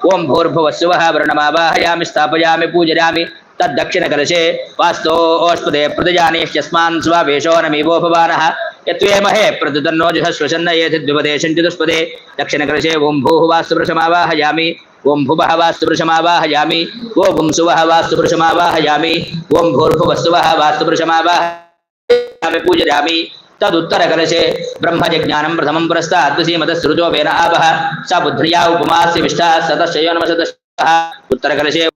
ओं भूर्भुवस्सुवः वर्णमावाहयामि स्थापयामि पूजयामि तद्दक्षिणकलशे वास्तोऽस्पदे प्रदजानीश्चस्मान् स्वावेशो नमीवो भवानः यत्वेमहे प्रदुतन्नो जुषस्वशन्न एतद्विपदेशं चतुष्पदे दक्षिणकलशे ओं भूः वास्तुपुरुषमावाहयामि ओं भुवः वास्तुपुरुषमावाहयामि ओं सुवः वास्तुपुरुषमावाहयामि ओं भूर्भुवस्सुवः वास्तुपुरुषमावाहयामि पूजयामि तदुत्तरकलशे ब्रह्मजज्ञानं प्रथमं पुरस्तात् तुसीमतस्रुतो वेन आपः स बुद्ध्या उपमास्य विष्ठा सतश्चयो नमः उत्तरकलशे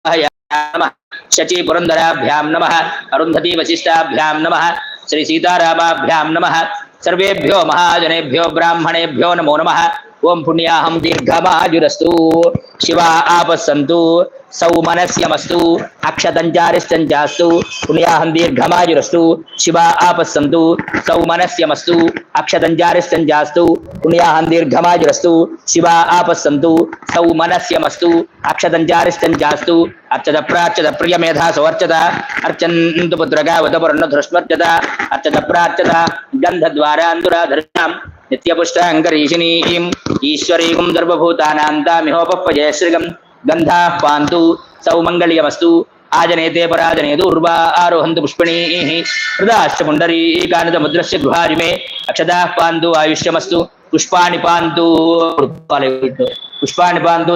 नमः शची पुरंदराभ्यां नमः अरुंधती वशिष्ठाभ्यां नमः श्री सीतारामाभ्यां नमः सर्वेभ्यो महाजनेभ्यो ब्राह्मणेभ्यो नमो नमः ओं पुण्याहं दीर्घमायुरस्तु शिवा आपस्सन्तु सौमनस्यमस्तु अक्षतञ्चारिश्चञ्चास्तु पुण्याहं दीर्घमायुरस्तु शिवा आपस्सन्तु सौमनस्यमस्तु अक्षतञ्चारिश्चञ्चास्तु पुण्याहं दीर्घमायुरस्तु शिवा आपस्सन्तु सौमनस्यमस्तु अक्षतञ्चारिश्चञ्चास्तु अर्चत प्रार्चत प्रियमेधा सवर्चत अर्चन्तु पुत्रगावतपर्णधृष्मर्चत अर्चत प्रार्चत गन्धद्वारान्तुराधर्षां नित्यपुष्टाङ्गरीशिनीं ईश्वरीं सर्वभूतानां तामिहोपपये श्रीगं गन्धाः पान्तु सौमङ्गल्यमस्तु आजनेते पराजनेतु उर्वा आरोहन्तु पुष्पिणीः हृदाश्च पुण्डरीकानि च मुद्रस्य गृहारिमे अक्षताः पान्तु आयुष्यमस्तु पुष्पाणि पान्तु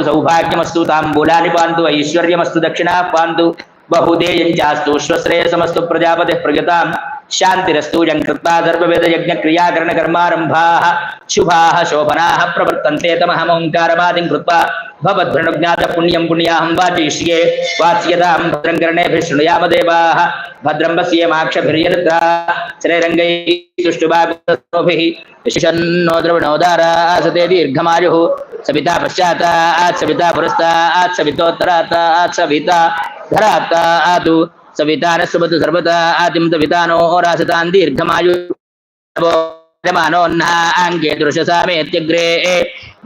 सौभाग्यमस्तु ताम्बूलानि पान्तु ऐश्वर्यमस्तु दक्षिणाः पान्तु बहुदेयञ्चास्तु स्वश्रेयसमस्तु प्रजापतिः प्रगतां शांतिरस्तु यंकृता सर्ववेद यज्ञ क्रियाकरण कर्मारंभाः शुभाः शोभनाः प्रवर्तन्ते तमहमोंकारमादिं कृत्वा भवद्भृणुज्ञात पुण्यं पुण्याहं वाचयिष्ये वाच्यतां भद्रं कर्णेभिः शृणुयाम देवाः भद्रं पश्येमाक्षभिर्यजत्रा श्रीरङ्गैः सुष्ठुभागोभिः विशिषन्नो द्रविणोदारासते दीर्घमायुः सविता पश्चातात् सविता पुरस्तात् सवितोत्तरात् सविता धरात् सविता न सुमतु सर्वदा आदिम तवितानो रासतां दीर्घमायु मानोन्नाङ्गे दृशसामेत्यग्रे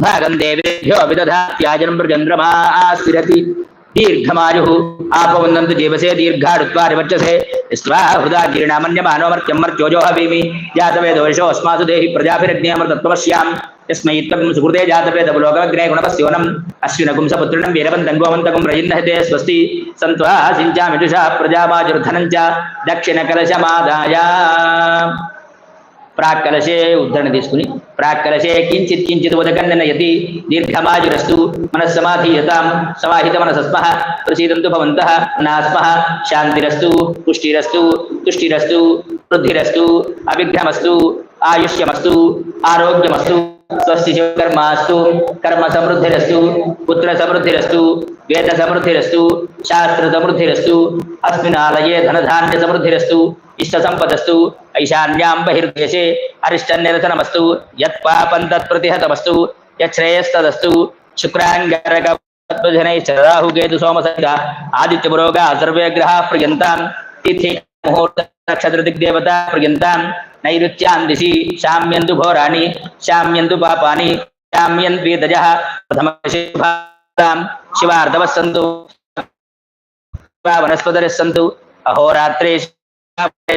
भागं देवेभ्यो विदधात्याजनं प्रचन्द्रमा आस्थिरति दीर्घमायुः आपवन्दन्तु जीवसे दीर्घाडुत्वारिवर्चसे स्वाहृदा गिरिणामन्यमानो मर्त्यं मर्त्योजो हवीमि जातवेदोषो अस्मासु देहि प्रजाभिरग्नेऽमृतत्वमस्याम् यस्मै त्वं सुकृते जातवेदबुलोकग्रे गुणपस्योनम् अश्विनकुं सपुत्रिणं वीरवन्तं गोमन्तकं रजिन्नहते स्वस्ति सन्त्वा सिञ्चामि जुषा प्रजामाजुर्धनं च दक्षिणकलशमादाय प्राक्कलशे उद्धरण తీసుకుని प्राक्कलशे किंचित् किंचित् उदकन्नयति दीर्घमायुरस्तु मनस्समाधीयतां समाहित मनसस्मः प्रसीदन्तु भवन्तः नास्मः शान्तिरस्तु पुष्टिरस्तु तुष्टिरस्तु वृद्धिरस्तु अभिघ्नमस्तु आयुष्यमस्तु आरोग्यमस्तु स्वस्ति कर्मास्तु कर्म समृद्धिरस्तु पुत्र समृद्धिरस्तु वेद समृद्धिरस्तु शास्त्र समृद्धिरस्तु अस्मिन् आलये धनधान्य समृद्धिरस्तु इष्ट संपदस्तु ऐशान्यां बहिर्देशे अरिष्टनिरसनमस्तु यत्पापं तत्प्रतिहतमस्तु यच्छ्रेयस्तदस्तु शुक्राङ्गारकपद्मजनैश्च राहुकेतु सोमसहिता आदित्यपुरोगा सर्वे ग्रहाः पर्यन्तां तिथि मुहूर्त नक्षत्रदिग्देवता पर्यन्तां नैऋत्यां दिशि शाम्यन्तु घोराणि शाम्यन्तु पापानि शाम्यन्त्वेदजः प्रथमशिभां शिवार्धवः सन्तु वनस्पतिः सन्तु अहोरात्रे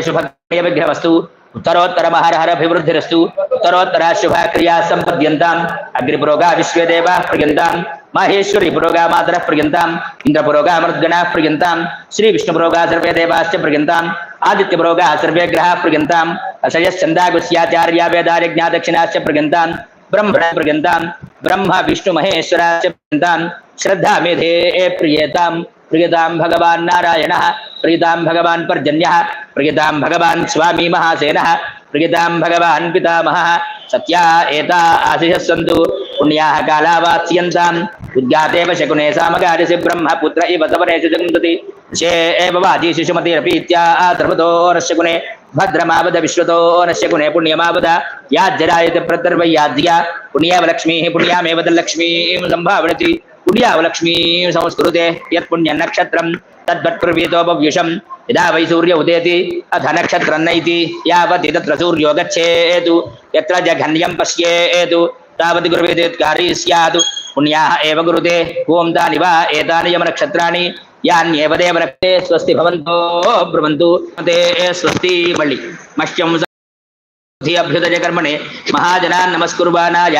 शुभविघ्नमस्तु उत्तरोत्तर महरहरभिवृद्धिरस्तु उत्तरोत्तरा शुभा क्रिया संपद्यन्ताम् अग्निपुरोगा विश्वेदेवाः पर्यन्तां माहेश्वरी पुरोगा मातरः पर्यन्ताम् इन्द्रपुरोगा मरुद्गणाः पर्यन्तां श्री विष्णुपुरोगा सर्वे देवाश्च पर्यन्ताम् आदित्यपुरोगा सर्वे ग्रहाः पर्यन्ताम् अशयश्चन्दागुस्याचार्या वेदार्यज्ञादक्षिणाश्च पर्यन्ताम् ब्रह्मणः पर्यन्तां ब्रह्म विष्णु महेश्वराश्च पर्यन्तां श्रद्धा मेधे प्रियतां प्रियतां भगवान् नारायणः प्रियतां भगवान् पर्जन्यः प्रियतां भगवान् स्वामी महासेनः प्रियतां भगवान् पितामहः सत्या एता आशिषः सन्तु पुण्याः कालावास्यन्तां उद्गातेव शकुने सामगार्यसि ब्रह्मपुत्र इव तवनेषु जगन्ति शे एव वाजी शिशुमतिरपीत्या आद्रवतो नश्यकुने भद्रमावद विश्वतो नश्यकुने पुण्यमावद याज्जरायते प्रतर्वयाज्या पुण्येव लक्ष्मीः पुण्यामेव लक्ष्मीं सम्भावयति पुण्यावलक्ष्मी संस्कृते यत्पुण्यनक्षत्रं तद्वत्कुर्वीतो भव्युषं यदा वै सूर्य उदेति अथ नक्षत्रं नैति यावत् तत्र सूर्यो गच्छेतु यत्र जघन्यं पश्येतु तावत् गुरुवेदेत्कारी स्यात् पुण्याः एव गुरुते ओं तानि वा एतानि यमनक्षत्राणि यान्येव देवरक्ते स्वस्ति भवन्तो ब्रुवन्तु ते स्वस्ति मल्लि मह्यं अभ्युदय कर्मणे महाजनान् नमस्कुर्वाणाय